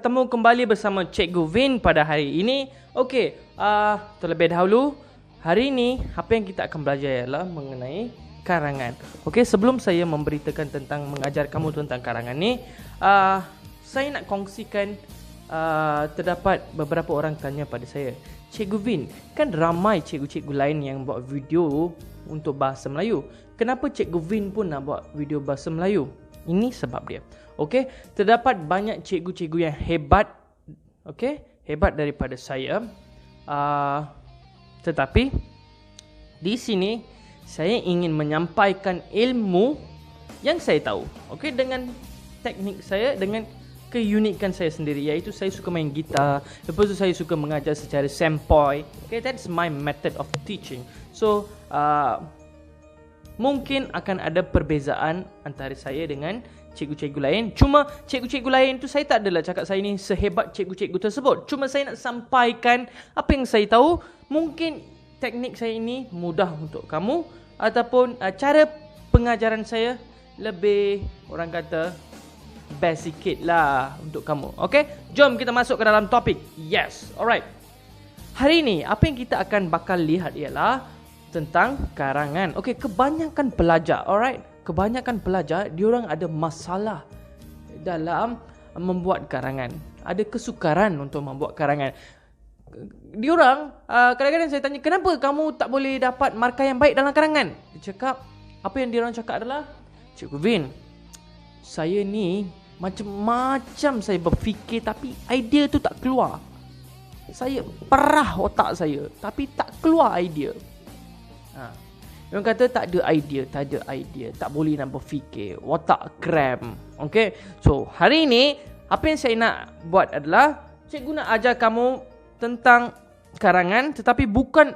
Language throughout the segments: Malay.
Bertemu kembali bersama Cikgu Vin pada hari ini. Okey, terlebih dahulu, hari ini apa yang kita akan belajar ialah mengenai karangan. Okey, sebelum saya memberitakan tentang mengajar kamu tentang karangan ni, saya nak kongsikan terdapat beberapa orang tanya pada saya, Cikgu Vin, kan ramai cikgu-cikgu lain yang buat video untuk bahasa Melayu. Kenapa Cikgu Vin pun nak buat video bahasa Melayu? Ini sebab dia. Okey, terdapat banyak cikgu-cikgu yang hebat, okey, hebat daripada saya. Tetapi di sini saya ingin menyampaikan ilmu yang saya tahu, okey, dengan teknik saya, dengan keunikan saya sendiri, iaitu saya suka main gitar, lepas tu saya suka mengajar secara sempoi. Okay, that's my method of teaching. So mungkin akan ada perbezaan antara saya dengan cikgu-cikgu lain. Cuma cikgu-cikgu lain tu, saya tak adalah cakap saya ni sehebat cikgu-cikgu tersebut. Cuma saya nak sampaikan apa yang saya tahu. Mungkin teknik saya ini mudah untuk kamu, ataupun cara pengajaran saya lebih, orang kata, best sikit lah untuk kamu. Okay, jom kita masuk ke dalam topik. Yes, alright. Hari ini apa yang kita akan bakal lihat ialah tentang karangan. Okay, kebanyakan pelajar, alright, kebanyakan pelajar diorang ada masalah dalam membuat karangan. Ada kesukaran untuk membuat karangan. Diorang kadang-kadang saya tanya, kenapa kamu tak boleh dapat markah yang baik dalam karangan? Dia cakap, apa yang diorang cakap adalah, Cikgu Vin, saya ni macam-macam saya berfikir tapi idea tu tak keluar. Saya perah otak saya tapi tak keluar idea. Orang kata tak ada idea, tak boleh nak berfikir, otak cram. Okay, so hari ini apa yang saya nak buat adalah, cikgu nak ajar kamu tentang karangan, tetapi bukan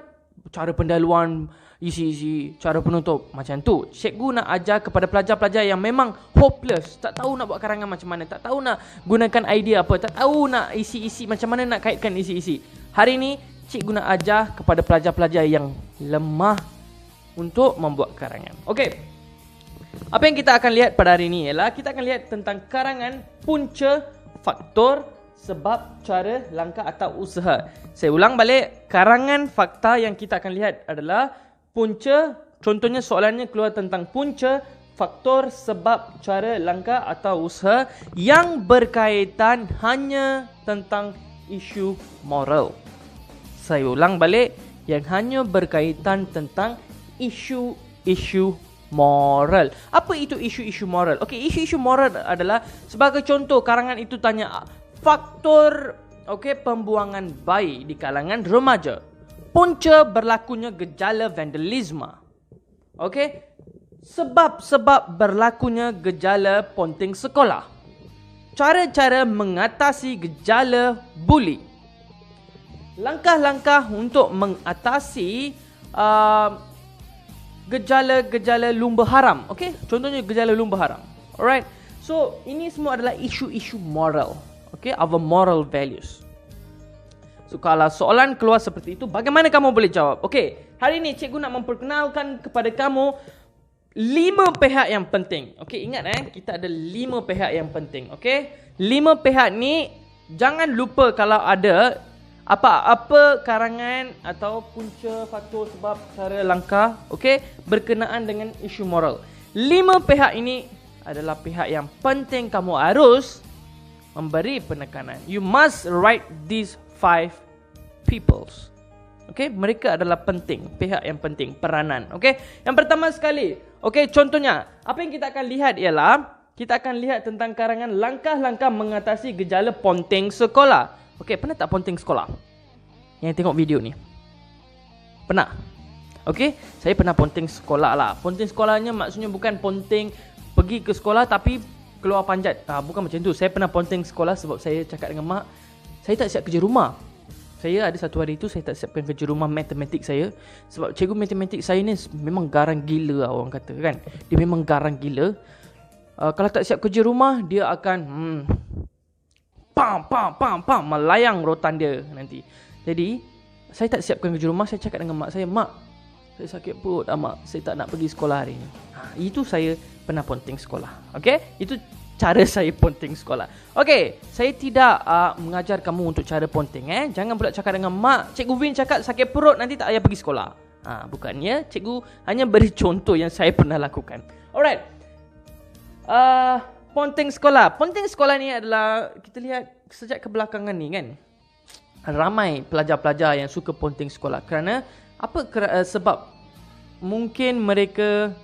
cara pendahuluan, isi-isi, cara penutup macam tu. Cikgu nak ajar kepada pelajar-pelajar yang memang hopeless, tak tahu nak buat karangan macam mana, tak tahu nak gunakan idea apa, tak tahu nak isi-isi macam mana, nak kaitkan isi-isi. Hari ni cikgu nak ajar kepada pelajar-pelajar yang lemah untuk membuat karangan. Okey, apa yang kita akan lihat pada hari ini ialah kita akan lihat tentang karangan, punca, faktor, sebab, cara, langkah atau usaha. Saya ulang balik, karangan fakta yang kita akan lihat adalah punca, contohnya soalannya keluar tentang punca, faktor, sebab, cara, langkah atau usaha yang berkaitan hanya tentang isu moral. Saya ulang balik, yang hanya berkaitan tentang isu-isu moral. Apa itu isu-isu moral? Okey, isu-isu moral adalah, sebagai contoh, karangan itu tanya faktor, pembuangan bayi di kalangan remaja. Punca berlakunya gejala vandalisme. Okey, sebab-sebab berlakunya gejala ponting sekolah. Cara-cara mengatasi gejala buli. Langkah-langkah untuk mengatasi gejala-gejala lumba haram. Okey, contohnya gejala lumba haram. Alright. So, ini semua adalah isu-isu moral. Okey, our moral values. So, kalau soalan keluar seperti itu, bagaimana kamu boleh jawab? Okey, hari ini cikgu nak memperkenalkan kepada kamu 5 pihak yang penting. Okey, ingat kita ada 5 pihak yang penting. Okey, 5 pihak ni jangan lupa kalau ada apa-apa karangan atau punca, faktor, sebab, cara, langkah, okey, berkenaan dengan isu moral. 5 pihak ini adalah pihak yang penting kamu harus memberi penekanan. You must write these 5 peoples. Okey, mereka adalah penting, pihak yang penting, peranan. Okey, yang pertama sekali, okey, contohnya, apa yang kita akan lihat ialah, kita akan lihat tentang karangan langkah-langkah mengatasi gejala ponting sekolah. Okey, pernah tak ponting sekolah? Yang tengok video ni, pernah? Okey, saya pernah ponting sekolah lah. Ponting sekolahnya maksudnya bukan ponting pergi ke sekolah tapi keluar panjat. Bukan macam tu. Saya pernah ponting sekolah sebab saya cakap dengan mak, saya tak siap kerja rumah. Saya ada satu hari itu saya tak siapkan kerja rumah matematik saya. Sebab cikgu matematik saya ni memang garang gila, orang kata kan. Dia memang garang gila. Kalau tak siap kerja rumah, dia akan pam melayang rotan dia nanti. Jadi saya tak siapkan kerja rumah. Saya cakap dengan mak saya, mak, saya sakit perut mak, saya tak nak pergi sekolah hari ni. Itu saya pernah ponting sekolah. Okey, itu cara saya ponteng sekolah. Okey, saya tidak mengajar kamu untuk cara ponteng. Jangan pula cakap dengan mak, Cikgu Vin cakap sakit perut nanti tak payah pergi sekolah. Bukannya, cikgu hanya beri contoh yang saya pernah lakukan. Alright. Ponteng sekolah. Ponteng sekolah ni adalah, kita lihat sejak kebelakangan ni kan, ramai pelajar-pelajar yang suka ponteng sekolah. Kerana apa? Sebab mungkin mereka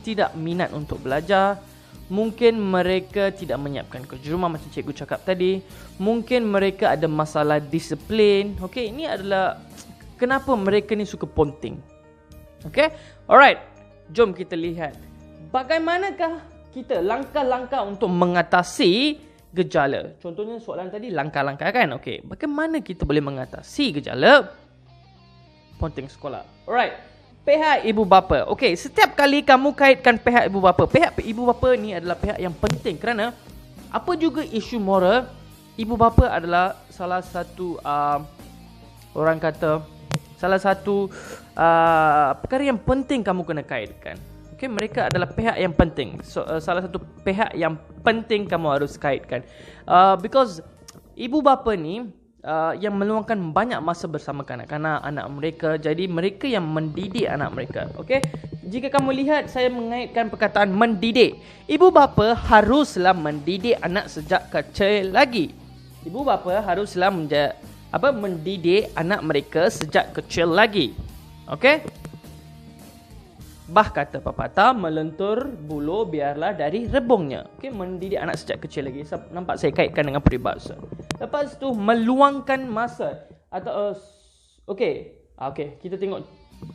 tidak minat untuk belajar. Mungkin mereka tidak menyiapkan kerja rumah macam cikgu cakap tadi. Mungkin mereka ada masalah disiplin. Okey, ini adalah kenapa mereka ni suka ponteng. Okey, alright. Jom kita lihat bagaimanakah kita langkah-langkah untuk mengatasi gejala. Contohnya soalan tadi langkah-langkah kan. Okey, bagaimana kita boleh mengatasi gejala ponteng sekolah? Alright. Pihak ibu bapa. Okey, setiap kali kamu kaitkan pihak ibu bapa, pihak ibu bapa ni adalah pihak yang penting kerana apa juga isu moral, ibu bapa adalah salah satu orang kata salah satu perkara yang penting kamu kena kaitkan. Okey, mereka adalah pihak yang penting. Salah satu pihak yang penting kamu harus kaitkan. Because ibu bapa ni yang meluangkan banyak masa bersama kanak-kanak, anak mereka. Jadi mereka yang mendidik anak mereka. Okey, jika kamu lihat saya mengaitkan perkataan mendidik, ibu bapa haruslah mendidik anak sejak kecil lagi. Ibu bapa haruslah mendidik anak mereka sejak kecil lagi. Okey, bah kata pepatah, melentur bulu biarlah dari rebungnya. Okey, mendidik anak sejak kecil lagi. Nampak saya kaitkan dengan peribahasa. Lepas tu meluangkan masa atau okey, kita tengok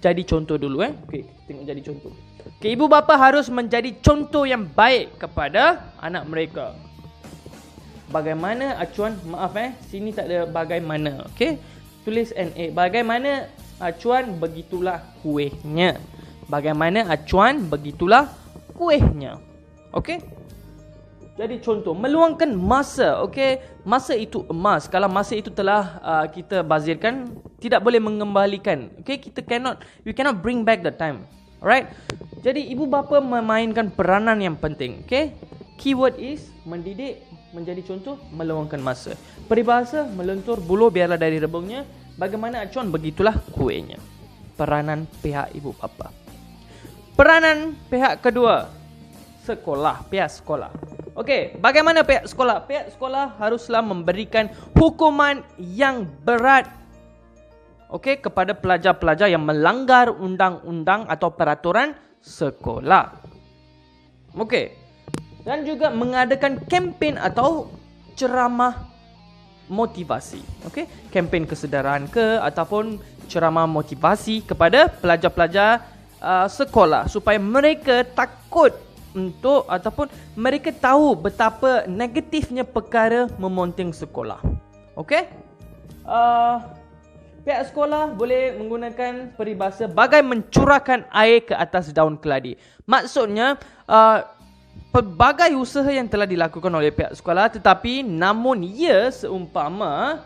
jadi contoh dulu Okey, kita tengok jadi contoh. Okey, ibu bapa harus menjadi contoh yang baik kepada anak mereka. Bagaimana acuan, sini tak ada bagaimana. Okey, tulis NA. Bagaimana acuan, begitulah kuihnya. Bagaimana acuan, begitulah kuihnya. Okey? Jadi contoh, meluangkan masa. Okey, masa itu emas. Kalau masa itu telah kita bazirkan, tidak boleh mengembalikan. Okey, we cannot bring back the time. Alright? Jadi ibu bapa memainkan peranan yang penting. Okey? Keyword is mendidik, menjadi contoh, meluangkan masa. Peribahasa, melentur bulu biarlah dari rebungnya. Bagaimana acuan, begitulah kuihnya. Peranan pihak ibu bapa. Peranan pihak kedua, pihak sekolah. Okey, bagaimana pihak sekolah? Pihak sekolah haruslah memberikan hukuman yang berat kepada pelajar-pelajar yang melanggar undang-undang atau peraturan sekolah. Okey. Dan juga mengadakan kempen atau ceramah motivasi. Okey, kempen kesedaran ataupun ceramah motivasi kepada pelajar-pelajar sekolah supaya mereka takut untuk ataupun mereka tahu betapa negatifnya perkara memonteng sekolah. Okey? Pihak sekolah boleh menggunakan peribahasa bagai mencurahkan air ke atas daun keladi. Maksudnya pelbagai usaha yang telah dilakukan oleh pihak sekolah, tetapi namun ia seumpama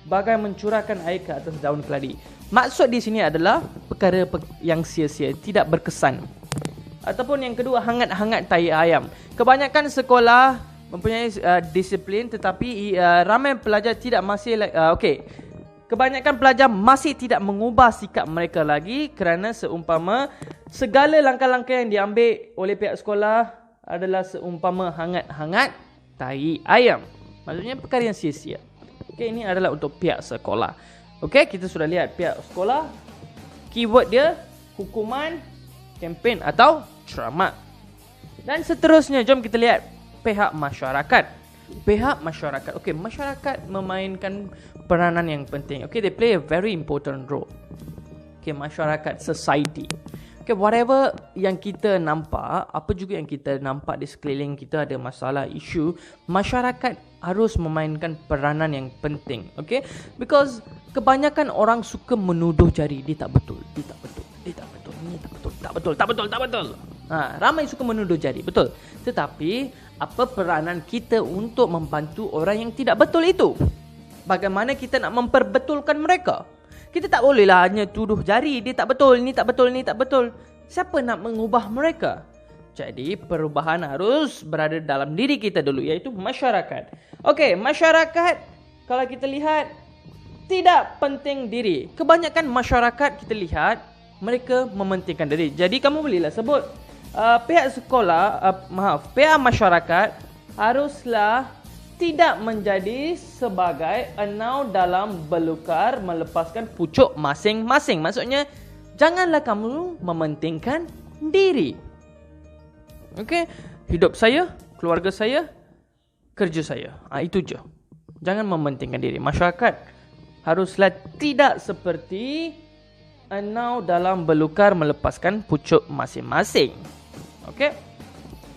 bagai mencurahkan air ke atas daun keladi. Maksud di sini adalah perkara yang sia-sia, tidak berkesan. Ataupun yang kedua, hangat-hangat tai ayam. Kebanyakan sekolah mempunyai disiplin, tetapi ramai pelajar kebanyakan pelajar masih tidak mengubah sikap mereka lagi kerana seumpama segala langkah-langkah yang diambil oleh pihak sekolah adalah seumpama hangat-hangat tai ayam. Maksudnya perkara yang sia-sia. Okey, ini adalah untuk pihak sekolah. Okey, kita sudah lihat pihak sekolah. Keyword dia hukuman, kempen atau ceramah. Dan seterusnya, jom kita lihat pihak masyarakat. Pihak masyarakat. Okey, masyarakat memainkan peranan yang penting. Okey, they play a very important role. Okey, masyarakat, society. Okay, whatever yang kita nampak, apa juga yang kita nampak di sekeliling kita ada masalah, isu, masyarakat harus memainkan peranan yang penting. Okay, because kebanyakan orang suka menuduh jari, dia tak betul, dia tak betul, dia tak betul, ini tak betul, tak betul, tak betul, tak betul. Ramai suka menuduh jari, betul. Tetapi apa peranan kita untuk membantu orang yang tidak betul itu? Bagaimana kita nak memperbetulkan mereka? Kita tak bolehlah hanya tuduh jari, dia tak betul, ni tak betul, ni tak betul. Siapa nak mengubah mereka? Jadi perubahan harus berada dalam diri kita dulu, iaitu masyarakat. Okey, masyarakat kalau kita lihat tidak penting diri. Kebanyakan masyarakat kita lihat mereka mementingkan diri. Jadi kamu bolehlah sebut pihak sekolah, pihak masyarakat haruslah tidak menjadi sebagai enau dalam belukar melepaskan pucuk masing-masing. Maksudnya janganlah kamu mementingkan diri. Okey, hidup saya, keluarga saya, kerja saya. Itu je. Jangan mementingkan diri. Masyarakat haruslah tidak seperti enau dalam belukar melepaskan pucuk masing-masing. Okey?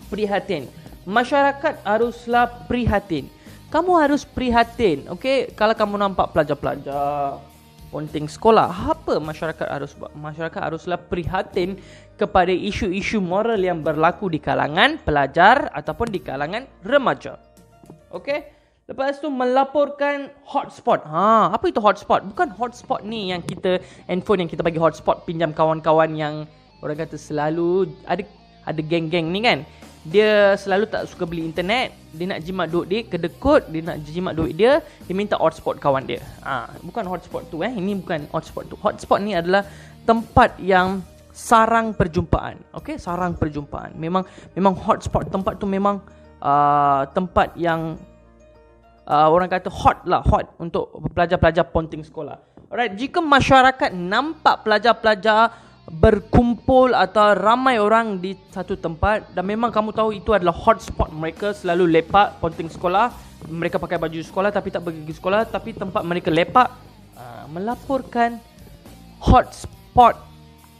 Prihatin. Masyarakat haruslah prihatin. Kamu harus prihatin. Okey, kalau kamu nampak pelajar-pelajar ponting sekolah, apa masyarakat harus buat? Masyarakat haruslah prihatin kepada isu-isu moral yang berlaku di kalangan pelajar ataupun di kalangan remaja. Okey? Lepas tu melaporkan hotspot. Apa itu hotspot? Bukan hotspot ni yang kita handphone yang kita bagi hotspot pinjam kawan-kawan yang orang kata selalu ada geng-geng ni kan. Dia selalu tak suka beli internet, dia nak jimat duit dia, kedekut, dia nak jimat duit dia minta hotspot kawan dia. Bukan hotspot tu ini bukan hotspot tu. Hotspot ni adalah tempat yang sarang perjumpaan. Okey, sarang perjumpaan. Memang hotspot, tempat tu memang tempat yang orang kata hot untuk pelajar-pelajar ponting sekolah. Alright, jika masyarakat nampak pelajar-pelajar berkumpul atau ramai orang di satu tempat dan memang kamu tahu itu adalah hotspot, mereka selalu lepak ponting sekolah, mereka pakai baju sekolah tapi tak pergi sekolah, tapi tempat mereka lepak, melaporkan hotspot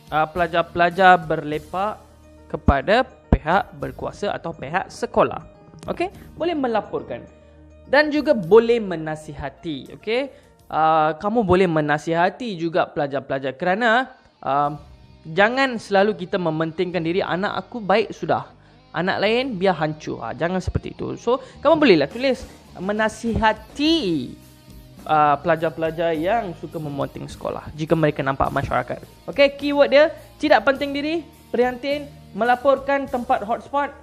pelajar-pelajar berlepak kepada pihak berkuasa atau pihak sekolah. Okey, boleh melaporkan dan juga boleh menasihati. Okey, kamu boleh menasihati juga pelajar-pelajar kerana jangan selalu kita mementingkan diri, anak aku baik sudah, anak lain biar hancur. Jangan seperti itu. So, kamu bolehlah tulis menasihati pelajar-pelajar yang suka memonting sekolah jika mereka nampak masyarakat. Okey, keyword dia tidak penting diri, prihatin, melaporkan tempat hotspot,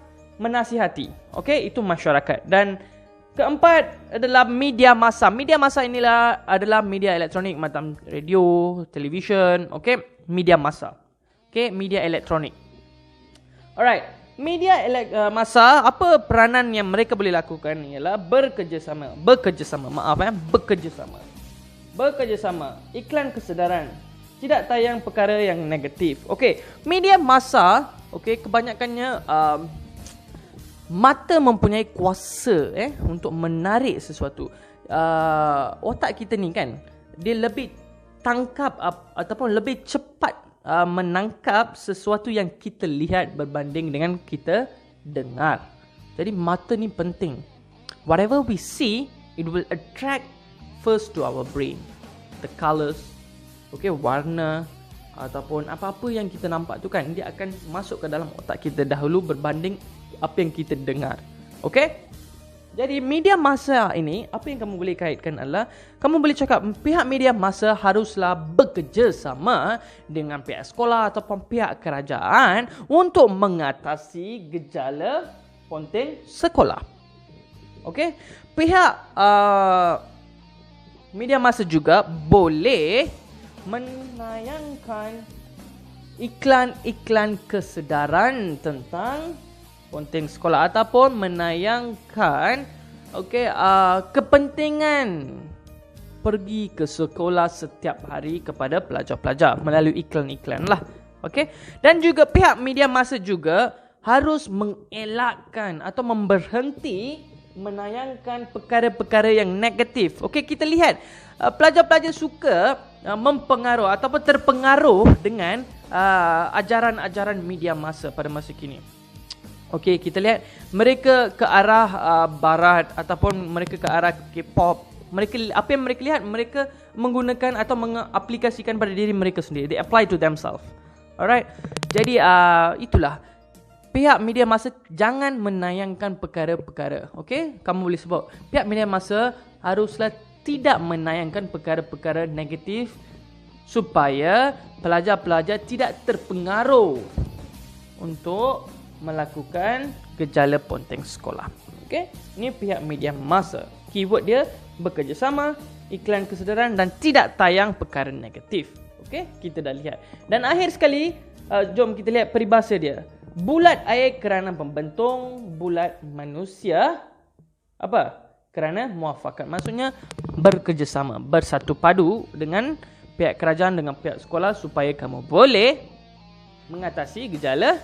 menasihati. Okey, itu masyarakat. Dan keempat adalah media massa. Media massa inilah adalah media elektronik macam radio, televisyen, okey, media massa. Okey, media elektronik. Alright, media massa, apa peranan yang mereka boleh lakukan ialah bekerjasama. Bekerjasama. Iklan kesedaran. Tidak tayang perkara yang negatif. Okey, media massa, okey, kebanyakannya mata mempunyai kuasa untuk menarik sesuatu. Otak kita ni kan, dia lebih tangkap ataupun lebih cepat menangkap sesuatu yang kita lihat berbanding dengan kita dengar. Jadi mata ni penting. Whatever we see, it will attract first to our brain. The colours, okay, warna ataupun apa-apa yang kita nampak tu kan, dia akan masuk ke dalam otak kita dahulu berbanding apa yang kita dengar. Okay? Jadi media massa ini, apa yang kamu boleh kaitkan adalah, kamu boleh cakap pihak media massa haruslah bekerjasama dengan pihak sekolah ataupun pihak kerajaan untuk mengatasi gejala ponting sekolah. Okey, pihak media massa juga boleh menayangkan iklan-iklan kesedaran tentang ponting sekolah ataupun menayangkan kepentingan pergi ke sekolah setiap hari kepada pelajar-pelajar melalui iklan-iklan lah. Okey, dan juga pihak media massa juga harus mengelakkan atau memberhenti menayangkan perkara-perkara yang negatif. Okey, kita lihat pelajar-pelajar suka mempengaruh ataupun terpengaruh dengan ajaran-ajaran media massa pada masa kini. Okey, kita lihat mereka ke arah barat ataupun mereka ke arah K-pop. Apa yang mereka lihat, mereka menggunakan atau mengaplikasikan pada diri mereka sendiri. They apply to themselves. Alright. Jadi itulah. Pihak media massa jangan menayangkan perkara-perkara. Okey, kamu boleh sebut pihak media massa haruslah tidak menayangkan perkara-perkara negatif supaya pelajar-pelajar tidak terpengaruh untuk melakukan gejala ponteng sekolah. Okey, ini pihak media massa. Keyword dia bekerjasama, iklan kesedaran dan tidak tayang perkara negatif. Okey, kita dah lihat. Dan akhir sekali, jom kita lihat peribahasa dia. Bulat air kerana pembentung, bulat manusia apa? Kerana muafakat. Maksudnya bekerjasama, bersatu padu dengan pihak kerajaan, dengan pihak sekolah supaya kamu boleh mengatasi gejala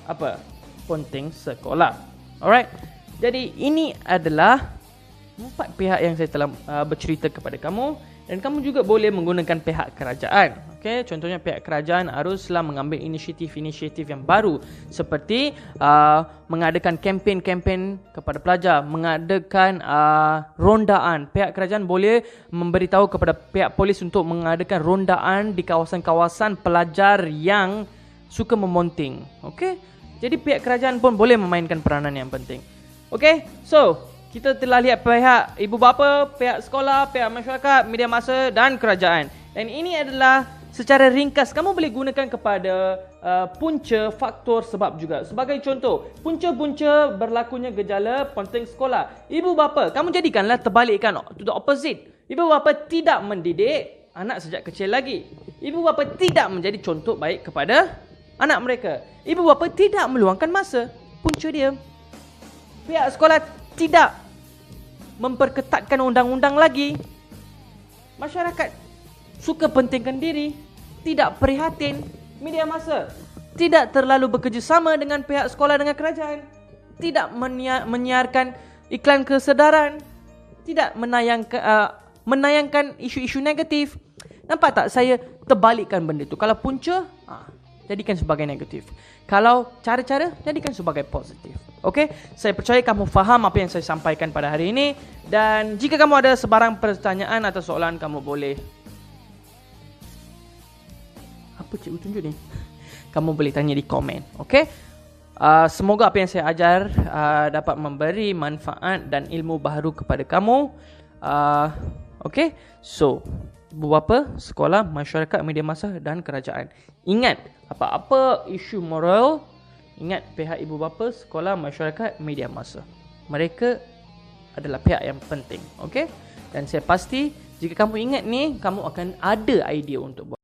apa? Ponteng sekolah. Alright. Jadi ini adalah 4 pihak yang saya telah bercerita kepada kamu, dan kamu juga boleh menggunakan pihak kerajaan. Okey, contohnya pihak kerajaan haruslah mengambil inisiatif-inisiatif yang baru seperti mengadakan kempen-kempen kepada pelajar, mengadakan rondaan. Pihak kerajaan boleh memberitahu kepada pihak polis untuk mengadakan rondaan di kawasan-kawasan pelajar yang suka memonting. Okey, jadi pihak kerajaan pun boleh memainkan peranan yang penting. Okey, so kita telah lihat pihak ibu bapa, pihak sekolah, pihak masyarakat, media massa dan kerajaan. Dan ini adalah secara ringkas kamu boleh gunakan kepada punca faktor sebab juga. Sebagai contoh, punca-punca berlakunya gejala ponteng sekolah. Ibu bapa, kamu jadikanlah terbalikkan, to the opposite. Ibu bapa tidak mendidik anak sejak kecil lagi. Ibu bapa tidak menjadi contoh baik kepada anak mereka. Ibu bapa tidak meluangkan masa. Punca dia. Pihak sekolah tidak memperketatkan undang-undang lagi. Masyarakat suka pentingkan diri, tidak prihatin. Media massa tidak terlalu bekerjasama dengan pihak sekolah, dengan kerajaan, tidak menyiarkan iklan kesedaran, tidak menayangkan isu-isu negatif. Nampak tak saya terbalikkan benda tu? Kalau punca, jadikan sebagai negatif. Kalau cara-cara, jadikan sebagai positif. Okey, saya percaya kamu faham apa yang saya sampaikan pada hari ini. Dan jika kamu ada sebarang pertanyaan atau soalan, kamu boleh, apa cikgu tunjuk ni? Kamu boleh tanya di komen. Okey, semoga apa yang saya ajar dapat memberi manfaat dan ilmu baru kepada kamu. Okey, so ibu bapa, sekolah, masyarakat, media massa dan kerajaan. Ingat, apa-apa isu moral, ingat pihak ibu bapa, sekolah, masyarakat, media massa. Mereka adalah pihak yang penting. Okey? Dan saya pasti jika kamu ingat ni, kamu akan ada idea untuk buat.